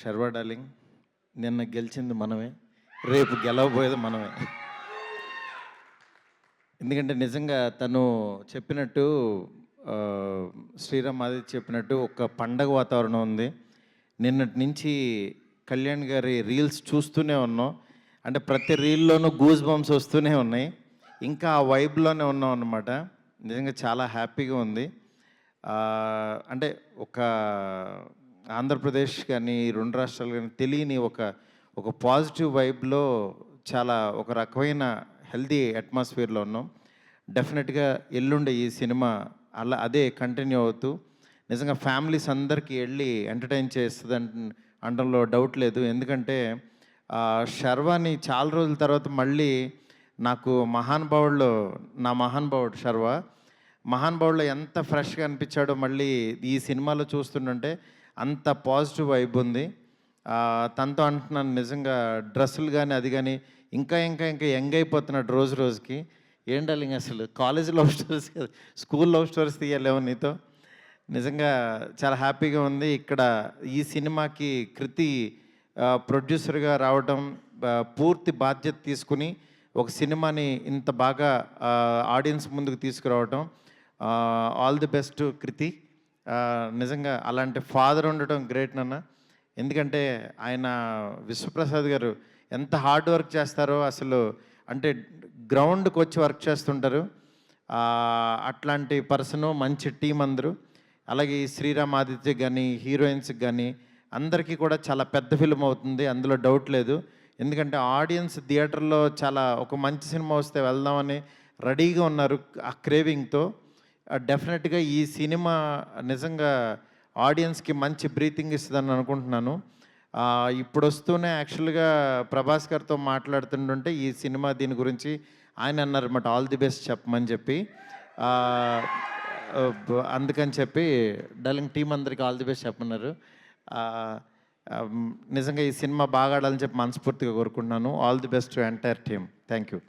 Sharwa darling, నిన్న గెలిచింది మనమే, రేపు గెలవబోయేది మనమే. ఎందుకంటే నిజంగా తను చెప్పినట్టు శ్రీరామ్ ఆదిత్య చెప్పినట్టు ఒక పండగ వాతావరణం ఉంది. నిన్నటి నుంచి కళ్యాణ్ గారి రీల్స్ చూస్తూనే ఉన్నాం. అంటే ప్రతి రీల్లోనూ గూస్ బంప్స్ వస్తూనే ఉన్నాయి. ఇంకా ఆ వైబ్లోనే ఉన్నాం అన్నమాట. నిజంగా చాలా హ్యాపీగా ఉంది. అంటే ఒక ఆంధ్రప్రదేశ్ కానీ రెండు రాష్ట్రాలు కానీ తెలియని ఒక పాజిటివ్ వైబ్లో చాలా ఒక రకమైన హెల్దీ అట్మాస్ఫియర్లో ఉన్నాం. డెఫినెట్గా ఎల్లుండే ఈ సినిమా అదే కంటిన్యూ అవుతూ నిజంగా ఫ్యామిలీస్ అందరికీ వెళ్ళి ఎంటర్టైన్ చేస్తుంది అనడంలో డౌట్ లేదు. ఎందుకంటే శర్వాని చాలా రోజుల తర్వాత మళ్ళీ నాకు నా మహానుభావుడు మహానుభావుడులో ఎంత ఫ్రెష్గా అనిపించాడో మళ్ళీ ఈ సినిమాలో చూస్తుంటే అంత పాజిటివ్ వైబ్ ఉంది. తనతో అంటున్నాను నిజంగా డ్రెస్సులు కానీ అది కానీ ఇంకా ఇంకా ఇంకా యంగ్ అయిపోతున్నాడు రోజు రోజుకి. ఏం డార్లింగ్ అసలు కాలేజ్ లవ్ స్టోరీస్ కదా, స్కూల్ లవ్ స్టోరీస్ తీయలేము నీతో. నిజంగా చాలా హ్యాపీగా ఉంది. ఇక్కడ ఈ సినిమాకి కృతి ప్రొడ్యూసర్గా రావడం, పూర్తి బాధ్యత తీసుకుని ఒక సినిమాని ఇంత బాగా ఆడియన్స్ ముందుకు తీసుకురావటం, ఆల్ ది బెస్ట్ కృతి. నిజంగా అలాంటి ఫాదర్ ఉండటం గ్రేట్ నాన్న. ఎందుకంటే ఆయన విశ్వప్రసాద్ గారు ఎంత హార్డ్ వర్క్ చేస్తారో అసలు, అంటే గ్రౌండ్కి వచ్చి వర్క్ చేస్తుంటారు. అట్లాంటి పర్సను, మంచి టీం అందరూ. అలాగే ఈ శ్రీరామ్ ఆదిత్య కానీ హీరోయిన్స్కి కానీ అందరికీ కూడా చాలా పెద్ద ఫిల్మ్ అవుతుంది, అందులో డౌట్ లేదు. ఎందుకంటే ఆడియన్స్ థియేటర్లో చాలా ఒక మంచి సినిమా వస్తే వెళ్దామని రెడీగా ఉన్నారు ఆ క్రేవింగ్తో. డెఫినెట్గా ఈ సినిమా నిజంగా ఆడియన్స్కి మంచి బ్రీతింగ్ ఇస్తుందని అనుకుంటున్నాను. ఇప్పుడు వస్తూనే యాక్చువల్గా ప్రభాస్ గారితో మాట్లాడుతుంటుంటే ఈ సినిమా దీని గురించి ఆయన అన్నారన్నమాట, ఆల్ ది బెస్ట్ చెప్పమని చెప్పి. అందుకని చెప్పి డార్లింగ్ టీం అందరికీ ఆల్ ది బెస్ట్ చెప్పమన్నారు. నిజంగా ఈ సినిమా బాగా ఆడాలని చెప్పి మనస్ఫూర్తిగా కోరుకుంటున్నాను. All the best to entire team. Thank you.